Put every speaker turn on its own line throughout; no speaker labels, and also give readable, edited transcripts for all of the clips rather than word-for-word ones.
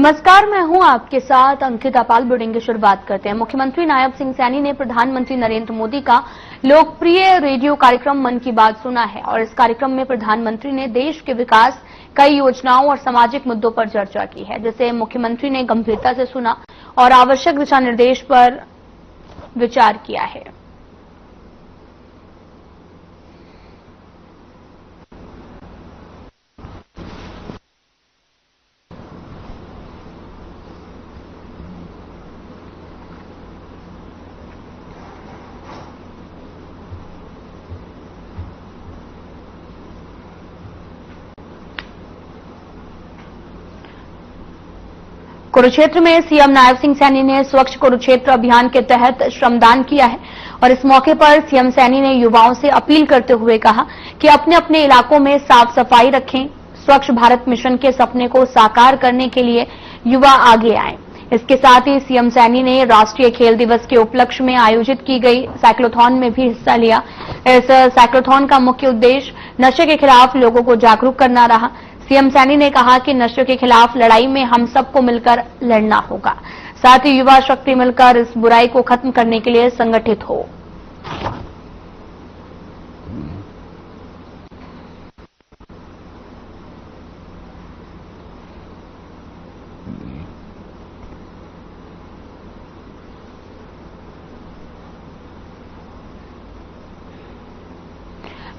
नमस्कार, मैं हूं आपके साथ अंकिता पाल। बुलेटिन की शुरुआत करते हैं। मुख्यमंत्री नायब सिंह सैनी ने प्रधानमंत्री नरेंद्र मोदी का लोकप्रिय रेडियो कार्यक्रम मन की बात सुना है और इस कार्यक्रम में प्रधानमंत्री ने देश के विकास, कई योजनाओं और सामाजिक मुद्दों पर चर्चा की है, जिसे मुख्यमंत्री ने गंभीरता से सुना और आवश्यक दिशा निर्देश पर विचार किया है। कुरुक्षेत्र में सीएम नायब सिंह सैनी ने स्वच्छ कुरुक्षेत्र अभियान के तहत श्रमदान किया है और इस मौके पर सीएम सैनी ने युवाओं से अपील करते हुए कहा कि अपने अपने इलाकों में साफ सफाई रखें। स्वच्छ भारत मिशन के सपने को साकार करने के लिए युवा आगे आएं। इसके साथ ही सीएम सैनी ने राष्ट्रीय खेल दिवस के उपलक्ष्य में आयोजित की गई साइक्लोथॉन में भी हिस्सा लिया। इस साइक्लोथॉन का मुख्य उद्देश्य नशे के खिलाफ लोगों को जागरूक करना रहा। सीएम सैनी ने कहा कि नशे के खिलाफ लड़ाई में हम सबको मिलकर लड़ना होगा, साथ ही युवा शक्ति मिलकर इस बुराई को खत्म करने के लिए संगठित हो।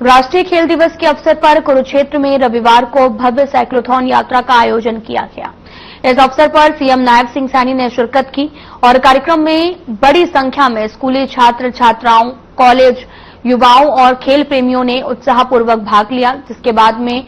राष्ट्रीय खेल दिवस के अवसर पर कुरुक्षेत्र में रविवार को भव्य साइक्लोथॉन यात्रा का आयोजन किया गया। इस अवसर पर सीएम नायब सिंह सैनी ने शिरकत की और कार्यक्रम में बड़ी संख्या में स्कूली छात्र छात्राओं, कॉलेज युवाओं और खेल प्रेमियों ने उत्साहपूर्वक भाग लिया, जिसके बाद में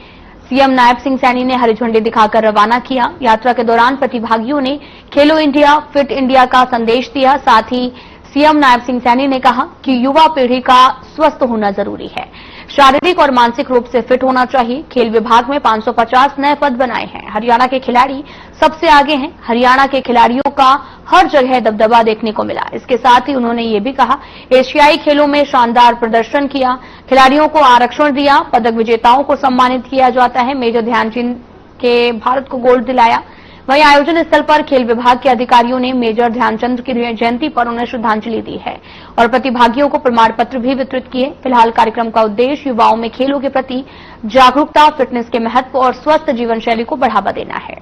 सीएम नायब सिंह सैनी ने हरी झंडी दिखाकर रवाना किया। यात्रा के दौरान प्रतिभागियों ने खेलो इंडिया, फिट इंडिया का संदेश दिया। साथ ही सीएम नायब सिंह सैनी ने कहा कि युवा पीढ़ी का स्वस्थ होना जरूरी है, शारीरिक और मानसिक रूप से फिट होना चाहिए। खेल विभाग में 550 नए पद बनाए हैं। हरियाणा के खिलाड़ी सबसे आगे हैं। हरियाणा के खिलाड़ियों का हर जगह दबदबा देखने को मिला। इसके साथ ही उन्होंने ये भी कहा, एशियाई खेलों में शानदार प्रदर्शन किया, खिलाड़ियों को आरक्षण दिया, पदक विजेताओं को सम्मानित किया जाता है। मेजर ध्यानचंद के भारत को गोल्ड दिलाया। वहीं आयोजन स्थल पर खेल विभाग के अधिकारियों ने मेजर ध्यानचंद की जयंती पर उन्हें श्रद्धांजलि दी है और प्रतिभागियों को प्रमाण पत्र भी वितरित किए। फिलहाल कार्यक्रम का उद्देश्य युवाओं में खेलों के प्रति जागरूकता, फिटनेस के महत्व और स्वस्थ जीवन शैली को बढ़ावा देना है।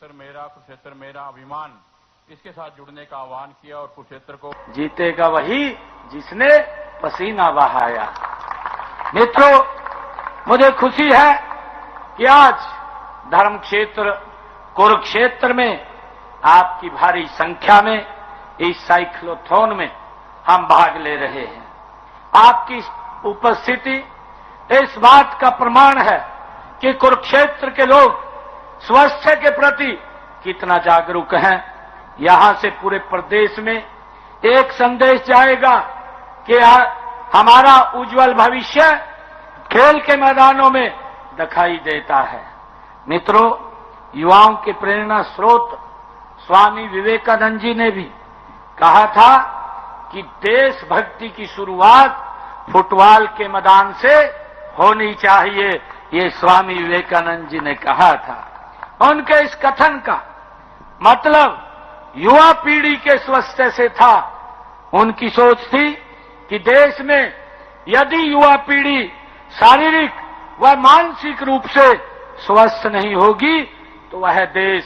कुरुक्षेत्र मेरा अभिमान, इसके साथ जुड़ने का आह्वान किया और कुरुक्षेत्र को
जीतेगा वही जिसने पसीना बहाया। मित्रों, मुझे खुशी है कि आज धर्म क्षेत्र कुरुक्षेत्र में आपकी भारी संख्या में इस साइक्लोथॉन में हम भाग ले रहे हैं। आपकी उपस्थिति इस बात का प्रमाण है कि कुरुक्षेत्र के लोग स्वास्थ्य के प्रति कितना जागरूक हैं। यहां से पूरे प्रदेश में एक संदेश जाएगा कि हमारा उज्जवल भविष्य खेल के मैदानों में दिखाई देता है। मित्रों, युवाओं के प्रेरणा स्रोत स्वामी विवेकानंद जी ने भी कहा था कि देशभक्ति की शुरुआत फुटबॉल के मैदान से होनी चाहिए। ये स्वामी विवेकानंद जी ने कहा था। उनके इस कथन का मतलब युवा पीढ़ी के स्वास्थ्य से था। उनकी सोच थी कि देश में यदि युवा पीढ़ी शारीरिक व मानसिक रूप से स्वस्थ नहीं होगी तो वह देश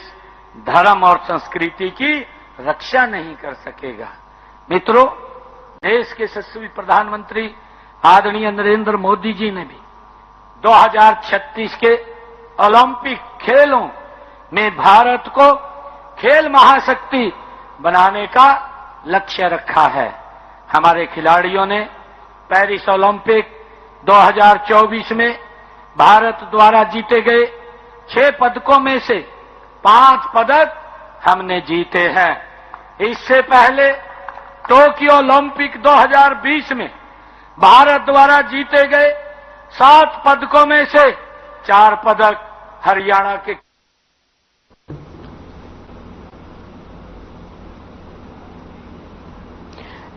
धर्म और संस्कृति की रक्षा नहीं कर सकेगा। मित्रों, देश के यशस्वी प्रधानमंत्री आदरणीय नरेंद्र मोदी जी ने भी 2036 के ओलंपिक खेलों में भारत को खेल महाशक्ति बनाने का लक्ष्य रखा है। हमारे खिलाड़ियों ने पेरिस ओलंपिक 2024 में भारत द्वारा जीते गए 6 पदकों में से 5 पदक हमने जीते हैं। इससे पहले टोक्यो ओलंपिक 2020 में भारत द्वारा जीते गए 7 पदकों में से 4 पदक हरियाणा के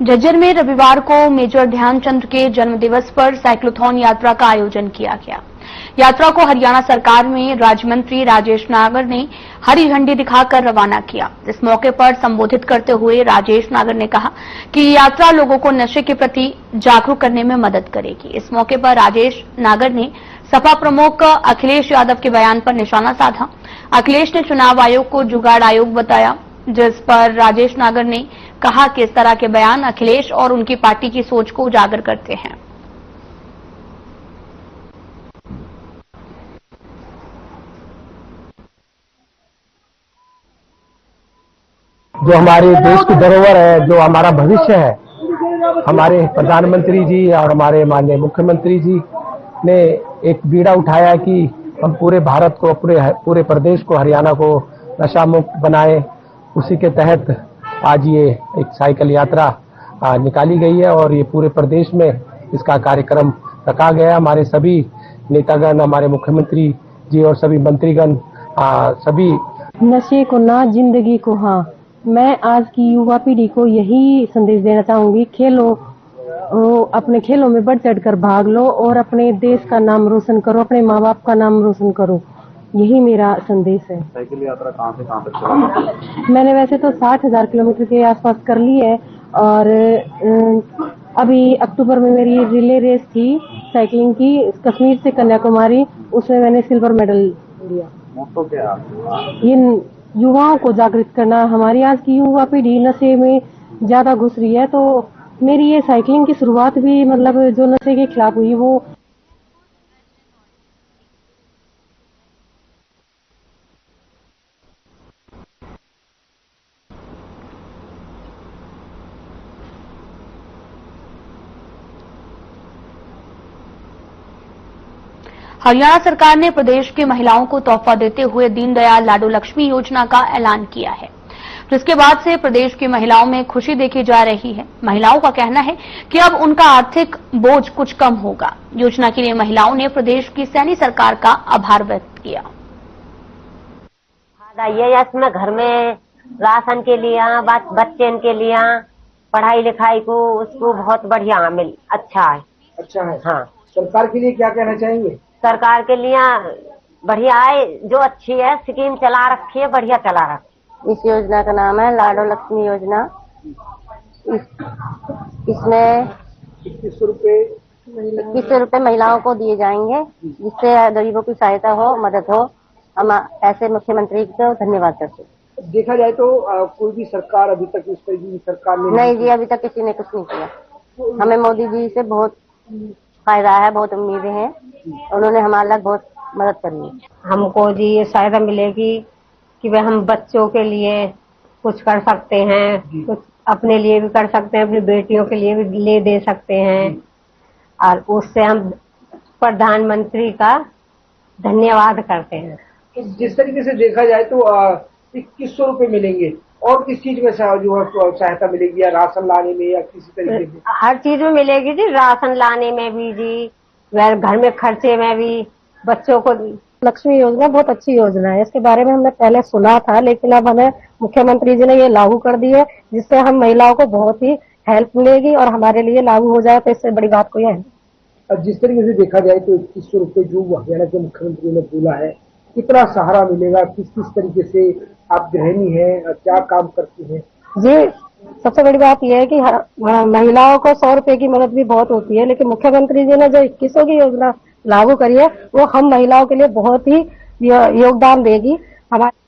झज्जर में रविवार को मेजर ध्यानचंद के जन्मदिवस पर साइक्लोथॉन यात्रा का आयोजन किया गया। यात्रा को हरियाणा सरकार में राज्य मंत्री राजेश नागर ने हरी झंडी दिखाकर रवाना किया। इस मौके पर संबोधित करते हुए राजेश नागर ने कहा कि यात्रा लोगों को नशे के प्रति जागरूक करने में मदद करेगी। इस मौके पर राजेश नागर ने सपा प्रमुख अखिलेश यादव के बयान पर निशाना साधा। अखिलेश ने चुनाव आयोग को जुगाड़ आयोग बताया, जिस पर राजेश नागर ने कहा कि इस तरह के बयान अखिलेश और उनकी पार्टी की सोच को उजागर करते हैं।
जो हमारे देश की धरोहर है, जो हमारा भविष्य है, हमारे प्रधानमंत्री जी और हमारे माननीय मुख्यमंत्री जी ने एक बीड़ा उठाया कि हम पूरे भारत को, पूरे प्रदेश को, हरियाणा को नशा मुक्त बनाए। उसी के तहत आज ये एक साइकिल यात्रा निकाली गई है और ये पूरे प्रदेश में इसका कार्यक्रम रखा गया। हमारे सभी नेतागण, हमारे मुख्यमंत्री जी और सभी मंत्रीगण सभी
नशे को ना, जिंदगी को हाँ। मैं आज की युवा पीढ़ी को यही संदेश देना चाहूंगी, खेलो, अपने खेलों में बढ़ चढ़कर भाग लो और अपने देश का नाम रोशन करो, अपने माँ बाप का नाम रोशन करो। यही मेरा संदेश है।
साइकिल यात्रा कहाँ से कहाँ तक चला?
मैंने वैसे तो 60,000 किलोमीटर के आसपास कर ली है और अभी अक्टूबर में मेरी रिले रेस थी साइकिलिंग की, कश्मीर से कन्याकुमारी, उसमें मैंने सिल्वर मेडल लिया।
मोटो क्या?
ये युवाओं को जागृत करना। हमारी आज की युवा पीढ़ी नशे में ज्यादा घुस रही है, तो मेरी ये साइकिलिंग की शुरुआत भी मतलब जो नशे के खिलाफ हुई वो
हरियाणा सरकार ने प्रदेश की महिलाओं को तोहफा देते हुए दीनदयाल लाडो लक्ष्मी योजना का ऐलान किया है, जिसके बाद से प्रदेश की महिलाओं में खुशी देखी जा रही है। महिलाओं का कहना है कि अब उनका आर्थिक बोझ कुछ कम होगा। योजना के लिए महिलाओं ने प्रदेश की सैनी सरकार का आभार व्यक्त किया।
ये इसमें घर में राशन के लिए, बच्चे के लिए, पढ़ाई लिखाई को उसको बहुत बढ़िया अच्छा है।
अच्छा है।
हाँ।
सरकार के लिए क्या कहना चाहेंगे?
सरकार के लिए बढ़िया है, जो अच्छी है, स्कीम चला रखी है, बढ़िया चला रखी।
इस योजना का नाम है लाडो लक्ष्मी योजना। इसमें 21 रुपए महिलाओं को दिए जाएंगे, जिससे गरीबों की सहायता हो, मदद हो। हम ऐसे मुख्यमंत्री को धन्यवाद करते हैं।
देखा जाए तो कोई भी सरकार अभी तक इस तरह की सरकार ने
नहीं जी, अभी तक किसी ने कुछ नहीं किया। हमें मोदी जी से बहुत फायदा है, बहुत उम्मीदें हैं, उन्होंने हमारे लिए बहुत मदद करी है।
हमको जी ये सहायता मिलेगी कि वह हम बच्चों के लिए कुछ कर सकते हैं, कुछ अपने लिए भी कर सकते हैं, अपनी बेटियों के लिए भी ले दे सकते हैं, और उससे हम प्रधानमंत्री का धन्यवाद करते हैं।
जिस तरीके से देखा जाए तो 2100 रुपए मिलेंगे, और किस चीज में जो है सहायता मिलेगी, या राशन लाने में या किसी तरीके से?
हर चीज में मिलेगी जी, राशन लाने में भी जी, वह घर में खर्चे में भी, बच्चों को।
लक्ष्मी योजना बहुत अच्छी योजना है, इसके बारे में हमने पहले सुना था, लेकिन अब हमें मुख्यमंत्री जी ने ये लागू कर दी है, जिससे हम महिलाओं को बहुत ही हेल्प मिलेगी और हमारे लिए लागू हो जाए तो इससे बड़ी बात कोई है।
अब जिस तरीके से देखा जाए तो 2100 रुपए जो हरियाणा के मुख्यमंत्री ने बोला है, कितना सहारा मिलेगा, किस किस तरीके से आप गृहिणी हैं, क्या काम करती हैं?
जी, सबसे बड़ी बात यह है कि महिलाओं को 100 रुपए की मदद भी बहुत होती है, लेकिन मुख्यमंत्री जी ने जो 2100 की योजना लागू करी है, वो हम महिलाओं के लिए बहुत ही योगदान देगी। हमारे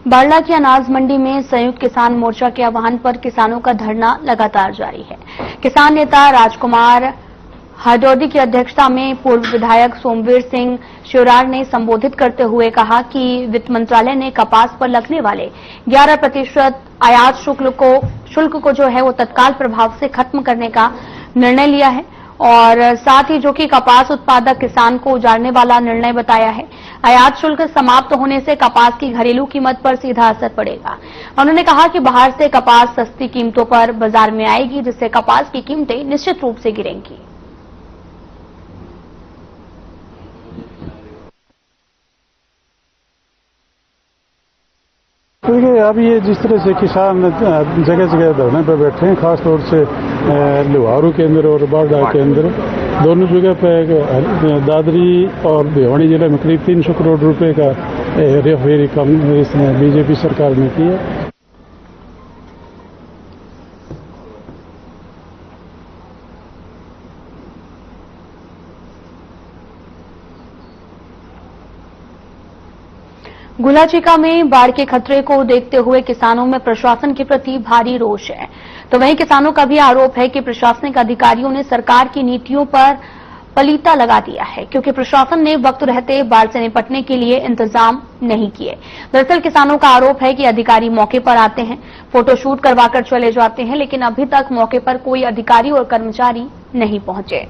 बाड़ला की अनाज मंडी में संयुक्त किसान मोर्चा के आह्वान पर किसानों का धरना लगातार जारी है। किसान नेता राजकुमार हरदौदी की अध्यक्षता में पूर्व विधायक सोमवीर सिंह शिवरार ने संबोधित करते हुए कहा कि वित्त मंत्रालय ने कपास पर लगने वाले 11% आयात शुल्क को जो है वो तत्काल प्रभाव से खत्म करने का निर्णय लिया है, और साथ ही जो कि कपास उत्पादक किसान को उजाड़ने वाला निर्णय बताया है। आयात शुल्क समाप्त होने से कपास की घरेलू कीमत पर सीधा असर पड़ेगा। उन्होंने कहा कि बाहर से कपास सस्ती कीमतों पर बाजार में आएगी, जिससे कपास की कीमतें निश्चित रूप से गिरेंगी।
देखिए, अब ये जिस तरह से किसान जगह जगह धरने पर बैठे हैं, खास तौर से लुहारू के अंदर और बारडा के अंदर, दोनों जगह पे दादरी और भिवानी जिले में करीब 300 करोड़ रुपए का रेफेरी कम इसने बीजेपी सरकार ने किया।
गुलाचिका में बाढ़ के खतरे को देखते हुए किसानों में प्रशासन के प्रति भारी रोष है, तो वहीं किसानों का भी आरोप है कि प्रशासनिक अधिकारियों ने सरकार की नीतियों पर पलीता लगा दिया है, क्योंकि प्रशासन ने वक्त रहते बाढ़ से निपटने के लिए इंतजाम नहीं किए। दरअसल किसानों का आरोप है कि अधिकारी मौके पर आते हैं, फोटोशूट करवाकर चले जाते हैं, लेकिन अभी तक मौके पर कोई अधिकारी और कर्मचारी नहीं पहुंचे।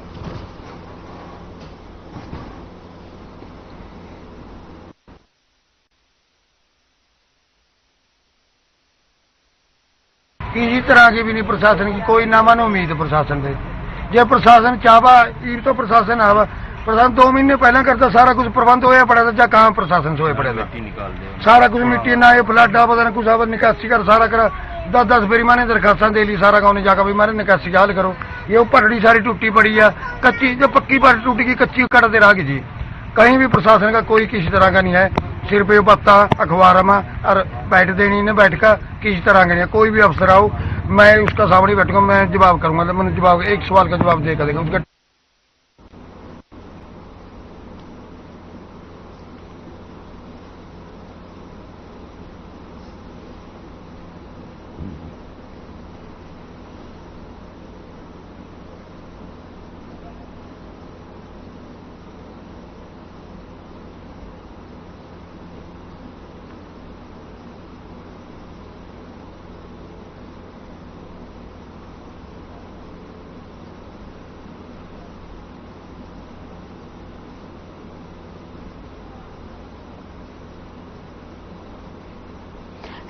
किसी तरह की भी नहीं प्रशासन की कोई ना मानो उम्मीद प्रशासन से। जब प्रशासन चाहवा ये तो प्रशासन आवा, प्रशासन 2 महीने पहले करता सारा कुछ प्रबंध होया पड़ा था, कहाँ प्रशासन से होया पड़ा था। सारा कुछ मिट्टी ना ये फ्लड पता नहीं कुछ निकासी कर सारा करा 10-10 फेरी माने दरखास्ता दे ली, सारा गाँव ने जाकर भी मारे निकासी हल करो। ये पटड़ी सारी टूटी पड़ी है, कच्ची जो पक्की पटड़ी टूटी कच्ची कटते रह गई जी। कहीं भी प्रशासन का कोई किसी तरह का नहीं है, सिर्फ ये पत्ता अखबार में और बैठ देनी ने बैठ का किसी तरह का नहीं है। कोई भी अफसर आओ मैं उसका सामने बैठूंगा, मैं जवाब करूंगा, मैंने जवाब एक सवाल का जवाब देगा देगा उसका।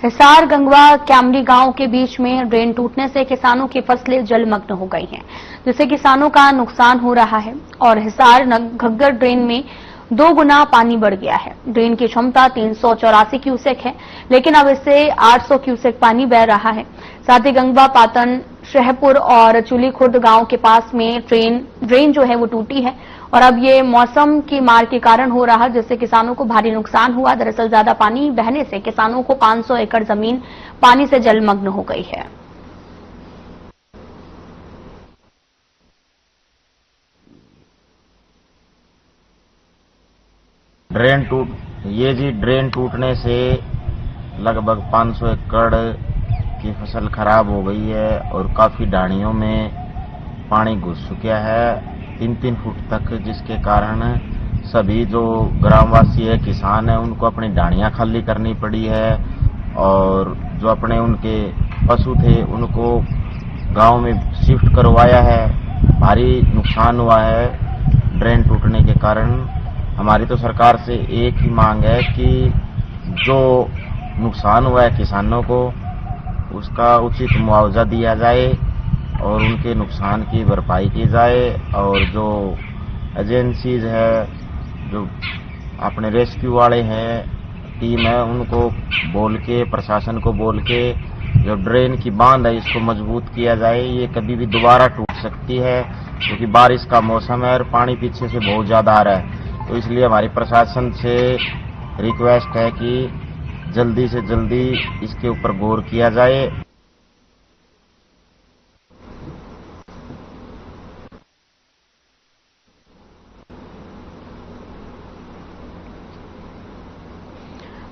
हिसार गंगवा कैमरी गांव के बीच में ड्रेन टूटने से किसानों की फसलें जलमग्न हो गई हैं, जिससे किसानों का नुकसान हो रहा है। और हिसार घग्गर ड्रेन में 2 गुना पानी बढ़ गया है। ड्रेन की क्षमता 384 क्यूसेक है, लेकिन अब इससे 800 क्यूसेक पानी बह रहा है। साथ ही गंगवा, पातन, शहपुर और चुली खुर्द गांव के पास में ड्रेन जो है वो टूटी है, और अब ये मौसम की मार के कारण हो रहा, जिससे किसानों को भारी नुकसान हुआ। दरअसल ज्यादा पानी बहने से किसानों को 500 एकड़ जमीन पानी से जलमग्न हो गई है।
ड्रेन टूटने से लगभग 500 एकड़ की फसल खराब हो गई है और काफी ढाणियों में पानी घुस चुका है 3-3 फुट तक, जिसके कारण सभी जो ग्रामवासी है, किसान है, उनको अपनी ढाणियां खाली करनी पड़ी है और जो अपने उनके पशु थे उनको गांव में शिफ्ट करवाया है। भारी नुकसान हुआ है ड्रेन टूटने के कारण। हमारी तो सरकार से एक ही मांग है कि जो नुकसान हुआ है किसानों को उसका उचित मुआवजा दिया जाए और उनके नुकसान की भरपाई की जाए, और जो एजेंसीज है, जो अपने रेस्क्यू वाले हैं, टीम है, उनको बोल के, प्रशासन को बोल के जो ड्रेन की बांध है इसको मजबूत किया जाए। ये कभी भी दोबारा टूट सकती है क्योंकि बारिश का मौसम है और पानी पीछे से बहुत ज्यादा आ रहा है। तो इसलिए हमारी प्रशासन से रिक्वेस्ट है कि जल्दी से जल्दी इसके ऊपर गौर किया जाए।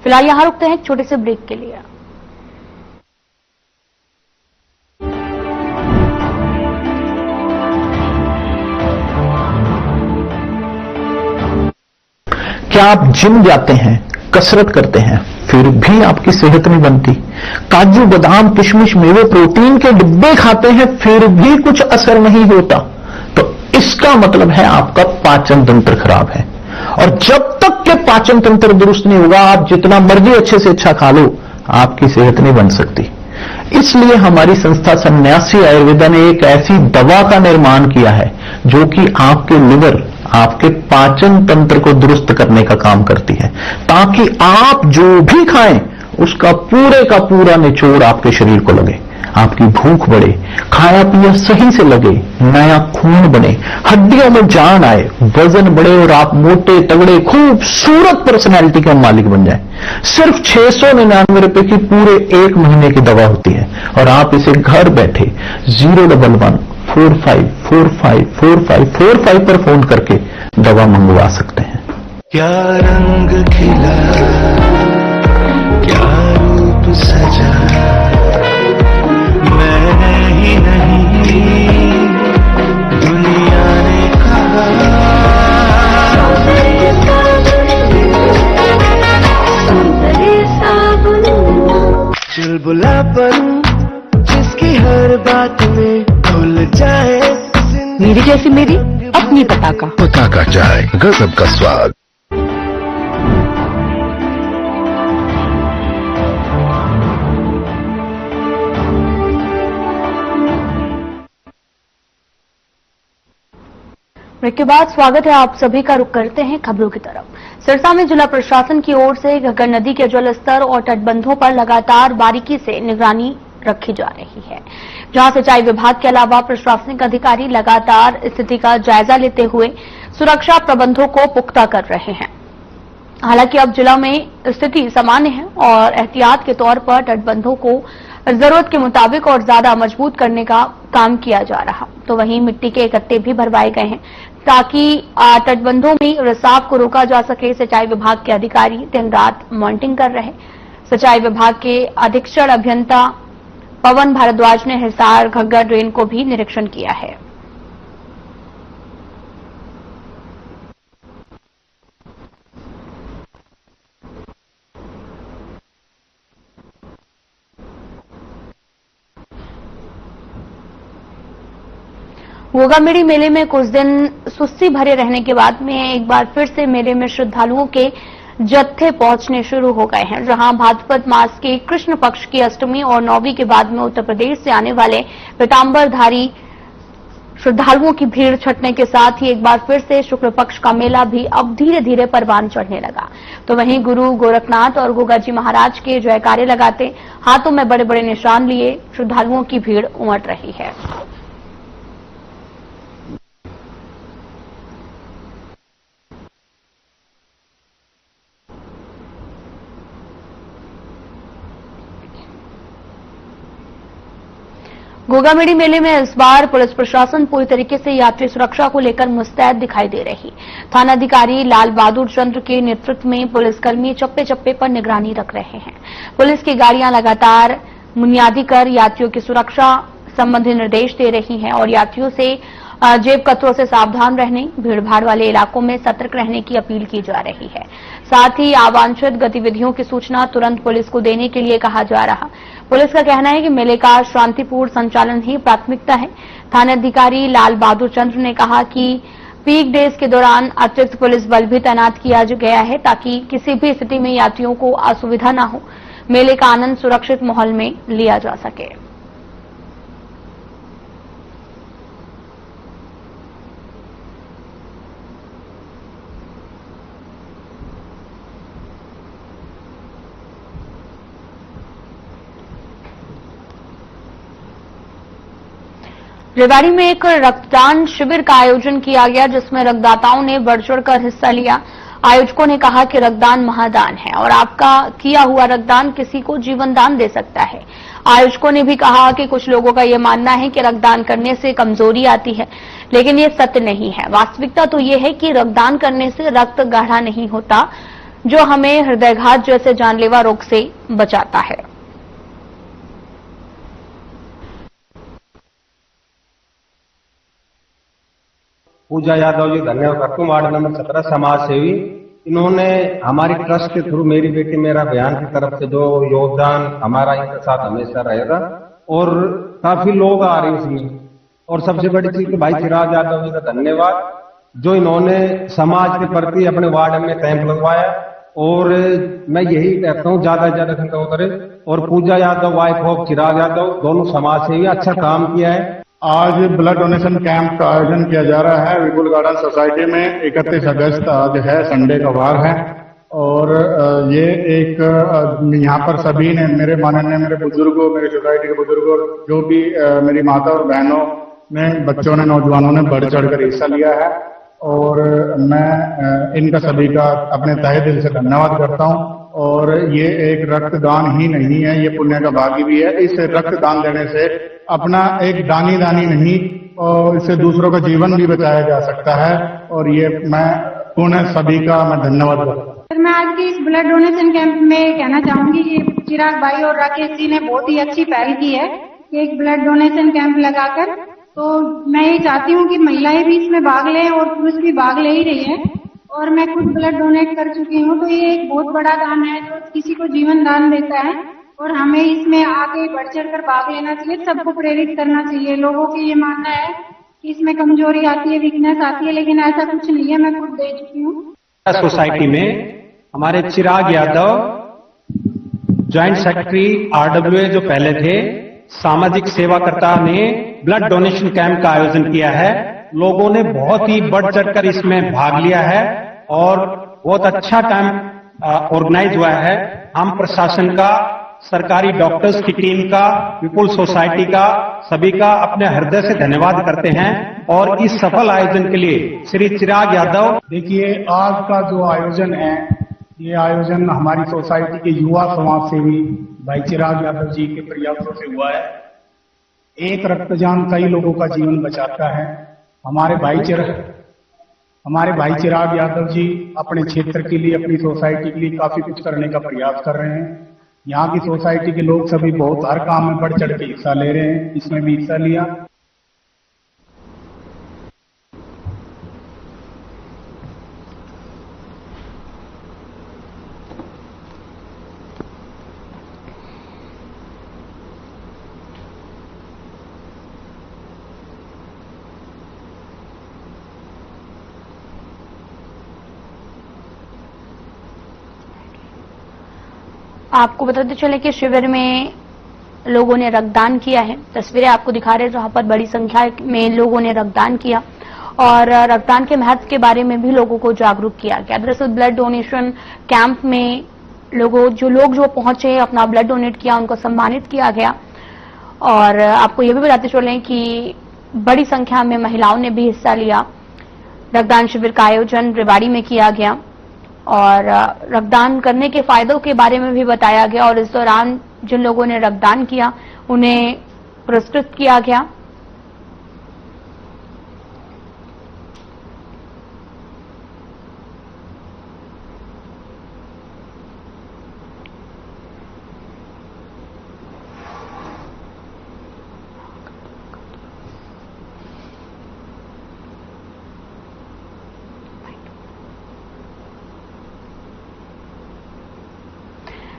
फिलहाल यहां रुकते हैं एक छोटे से ब्रेक के लिए।
क्या आप जिम जाते हैं, कसरत करते हैं, फिर भी आपकी सेहत नहीं बनती? काजू, बादाम, किशमिश, मेवे, प्रोटीन के डिब्बे खाते हैं फिर भी कुछ असर नहीं होता, तो इसका मतलब है आपका पाचन तंत्र खराब है। और जब तक के पाचन तंत्र दुरुस्त नहीं होगा, आप जितना मर्जी अच्छे से अच्छा खा लो, आपकी सेहत नहीं बन सकती। इसलिए हमारी संस्था सन्यासी आयुर्वेदा ने एक ऐसी दवा का निर्माण किया है जो कि आपके लिवर, आपके पाचन तंत्र को दुरुस्त करने का काम करती है, ताकि आप जो भी खाएं उसका पूरे का पूरा निचोड़ आपके शरीर को लगे, आपकी भूख बढ़े, खाया पिया सही से लगे, नया खून बने, हड्डियों में जान आए, वजन बढ़े और आप मोटे तगड़े खूबसूरत पर्सनैलिटी के मालिक बन जाए। सिर्फ 699 रुपए की पूरे 1 महीने की दवा होती है और आप इसे घर बैठे 01145454545 पर फोन करके दवा मंगवा सकते हैं।
क्या रंग खिला, क्या रूप सजा, मैंने ही नहीं दुनिया ने कहा। चुलबुला बनूं जिसकी हर बात में भूल जाए,
मेरी जैसी मेरी अपनी पताका
चाय, गजब का स्वाद।
ब्रेक के बाद स्वागत है आप सभी का। रुख करते हैं खबरों की तरफ। सिरसा में जिला प्रशासन की ओर से घग्गर नदी के जल स्तर और तटबंधों पर लगातार बारीकी से निगरानी रखी जा रही है, जहां सिंचाई विभाग के अलावा प्रशासनिक अधिकारी लगातार स्थिति का जायजा लेते हुए सुरक्षा प्रबंधों को पुख्ता कर रहे हैं। हालांकि अब जिला में स्थिति सामान्य है और एहतियात के तौर पर तटबंधों को जरूरत के मुताबिक और ज्यादा मजबूत करने का काम किया जा रहा। तो वहीं मिट्टी के गत्ते भी भरवाए गए हैं ताकि तटबंधों में रिसाव को रोका जा सके। सिंचाई विभाग के अधिकारी दिन रात मॉनिटरिंग कर रहे। सिंचाई विभाग के अधीक्षण अभियंता पवन भारद्वाज ने हिसार घग्गर ड्रेन को भी निरीक्षण किया है। गोगामेड़ी मेले में कुछ दिन सुस्ती भरे रहने के बाद में एक बार फिर से मेले में श्रद्धालुओं के जत्थे पहुंचने शुरू हो गए हैं, जहां भाद्रपद मास के कृष्ण पक्ष की अष्टमी और नौवीं के बाद में उत्तर प्रदेश से आने वाले पीतांबरधारी श्रद्धालुओं की भीड़ छटने के साथ ही एक बार फिर से शुक्ल पक्ष का मेला भी अब धीरे धीरे परवान चढ़ने लगा। तो वहीं गुरु गोरखनाथ और गोगाजी महाराज के जयकारे लगाते, हाथों में बड़े बड़े निशान लिए श्रद्धालुओं की भीड़ उमड़ रही है। गोगामेड़ी मेले में इस बार पुलिस प्रशासन पूरी तरीके से यात्री सुरक्षा को लेकर मुस्तैद दिखाई दे रही। थानाधिकारी लाल बहादुर चंद्र के नेतृत्व में पुलिसकर्मी चप्पे चप्पे पर निगरानी रख रहे हैं। पुलिस की गाड़ियां लगातार बुनियादी कर यात्रियों की सुरक्षा संबंधी निर्देश दे रही हैं और यात्रियों से जेब कतरों से सावधान रहने, भीड़भाड़ वाले इलाकों में सतर्क रहने की अपील की जा रही है। साथ ही अवांछित गतिविधियों की सूचना तुरंत पुलिस को देने के लिए कहा जा रहा। पुलिस का कहना है कि मेले का शांतिपूर्ण संचालन ही प्राथमिकता है। थानाधिकारी लाल बहादुर चंद्र ने कहा कि पीक डेज के दौरान अतिरिक्त पुलिस बल भी तैनात किया गया है ताकि किसी भी स्थिति में यात्रियों को असुविधा न हो, मेले का आनंद सुरक्षित माहौल में लिया जा सके। रेवाड़ी में एक रक्तदान शिविर का आयोजन किया गया, जिसमें रक्तदाताओं ने बढ़ चढ़कर हिस्सा लिया। आयोजकों ने कहा कि रक्तदान महादान है और आपका किया हुआ रक्तदान किसी को जीवन दान दे सकता है। आयोजकों ने भी कहा कि कुछ लोगों का यह मानना है कि रक्तदान करने से कमजोरी आती है, लेकिन ये सत्य नहीं है। वास्तविकता तो ये है कि रक्तदान करने से रक्त गाढ़ा नहीं होता, जो हमें हृदयघात जैसे जानलेवा रोग से बचाता है।
पूजा यादव जी धन्यवाद करता हूँ, वार्ड नंबर 17 समाज सेवी। इन्होंने हमारी ट्रस्ट के थ्रू मेरी बेटी मेरा अभियान की तरफ से जो योगदान हमारा इनके साथ हमेशा रहेगा और काफी लोग आ रहे हैं इसमें। और सबसे बड़ी चीज भाई चिराग यादव जी का धन्यवाद, जो इन्होंने समाज के प्रति अपने वार्ड में कैंप लगवाया। और मैं यही कहता हूँ ज्यादा से ज्यादा संख्या करे। और पूजा यादव वाइफ ऑफ चिराग यादव दोनों समाज सेवी अच्छा काम किया है।
आज ब्लड डोनेशन कैंप का आयोजन किया जा रहा है विपुल गार्डन सोसाइटी में। 31 अगस्त आज है, संडे का वार है
और ये एक यहाँ पर सभी ने, मेरे माननीय मेरे बुजुर्गों, मेरे सोसाइटी के बुजुर्गों, जो भी मेरी माता और बहनों ने, बच्चों ने, नौजवानों ने बढ़ चढ़कर हिस्सा लिया है और मैं इनका सभी का अपने तहे दिल से धन्यवाद करता हूँ। और ये एक रक्तदान ही नहीं है, ये पुण्य का भागी भी है। इस रक्तदान देने से अपना एक दानी नहीं और इससे दूसरों का जीवन भी बचाया जा सकता है और ये मैं पुनः सभी का मैं धन्यवाद करता हूँ।
मैं आज के इस ब्लड डोनेशन कैंप में कहना चाहूंगी कि चिराग भाई और राकेश जी ने बहुत ही अच्छी पहल की है कि एक ब्लड डोनेशन कैंप लगाकर। तो मैं ये चाहती हूँ कि महिलाएं भी इसमें भाग लें और पुरुष भी भाग ले ही रही है और मैं खुद ब्लड डोनेट कर चुकी हूँ। तो ये एक बहुत बड़ा दान है जो किसी को जीवन दान देता है और हमें इसमें आगे बढ़ चढ़ कर भाग लेना चाहिए, सबको प्रेरित करना चाहिए। लोगों की ये मानना है कि इसमें कमजोरी आती है, वीकनेस आती है, लेकिन ऐसा कुछ नहीं है, मैं खुद दे चुकी हूँ।
सोसाइटी में हमारे चिराग यादव ज्वाइंट सेक्रेटरी RWA जो पहले थे, सामाजिक सेवाकर्ता ने ब्लड डोनेशन कैंप का आयोजन किया है। लोगों ने बहुत ही बढ़ चढ़कर इसमें भाग लिया है और बहुत अच्छा कैंप ऑर्गेनाइज हुआ है। हम प्रशासन का, सरकारी डॉक्टर्स की टीम का, पीपुल सोसाइटी का, सभी का अपने हृदय से धन्यवाद करते हैं और इस सफल आयोजन के लिए श्री चिराग यादव।
देखिए, आज का जो आयोजन है, ये आयोजन हमारी सोसाइटी के युवा समाज सेवी भाई चिराग यादव जी के प्रयासों से हुआ है। एक रक्तदान कई लोगों का जीवन बचाता है। हमारे भाई चिराग यादव जी अपने क्षेत्र के लिए, अपनी सोसाइटी के लिए काफी कुछ करने का प्रयास कर रहे हैं। यहाँ की सोसाइटी के लोग सभी बहुत हर काम में बढ़ चढ़ के हिस्सा ले रहे हैं, इसमें भी हिस्सा लिया।
आपको बताते चले कि शिविर में लोगों ने रक्तदान किया है। तस्वीरें आपको दिखा रहे हैं जहां पर बड़ी संख्या में लोगों ने रक्तदान किया और रक्तदान के महत्व के बारे में भी लोगों को जागरूक किया गया। दरअसल ब्लड डोनेशन कैंप में लोग जो पहुंचे, अपना ब्लड डोनेट किया, उनको सम्मानित किया गया। और आपको यह भी बताते चले कि बड़ी संख्या में महिलाओं ने भी हिस्सा लिया। रक्तदान शिविर का आयोजन रेवाड़ी में किया गया और रक्तदान करने के फायदों के बारे में भी बताया गया और इस दौरान जिन लोगों ने रक्तदान किया उन्हें पुरस्कृत किया गया।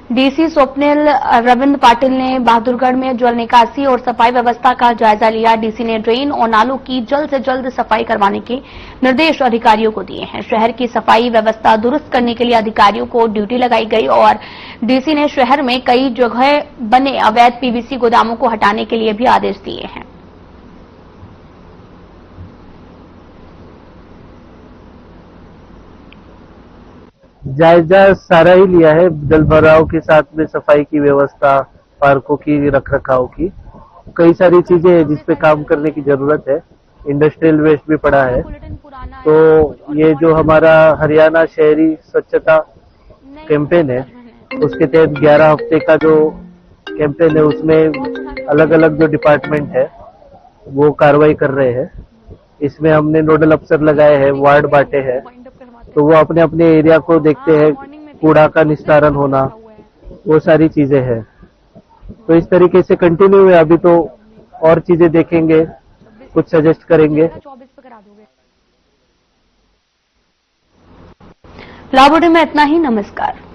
डीसी स्वप्निल रविंद्र पाटिल ने बहादुरगढ़ में जल निकासी और सफाई व्यवस्था का जायजा लिया। डीसी ने ड्रेन और नालों की जल्द से जल्द सफाई करवाने के निर्देश अधिकारियों को दिए हैं। शहर की सफाई व्यवस्था दुरुस्त करने के लिए अधिकारियों को ड्यूटी लगाई गई और डीसी ने शहर में कई जगह बने अवैध पीवीसी गोदामों को हटाने के लिए भी आदेश दिए हैं।
जायजा सारा ही लिया है, जल भराव के साथ में सफाई की व्यवस्था, पार्कों की रख रखाव की कई सारी चीजें हैं जिसपे काम करने की जरूरत है। इंडस्ट्रियल वेस्ट भी पड़ा है, तो ये जो हमारा हरियाणा शहरी स्वच्छता कैंपेन है उसके तहत 11 हफ्ते का जो कैंपेन है उसमें अलग अलग जो डिपार्टमेंट है वो कार्रवाई कर रहे हैं। इसमें हमने नोडल अफसर लगाए हैं, वार्ड बांटे हैं, तो वो अपने अपने एरिया को देखते हैं, कूड़ा का निस्तारण होना, वो सारी चीजें हैं। तो इस तरीके से कंटिन्यू है। अभी तो और चीजें देखेंगे, कुछ सजेस्ट करेंगे।
लाबोडी में इतना ही। नमस्कार।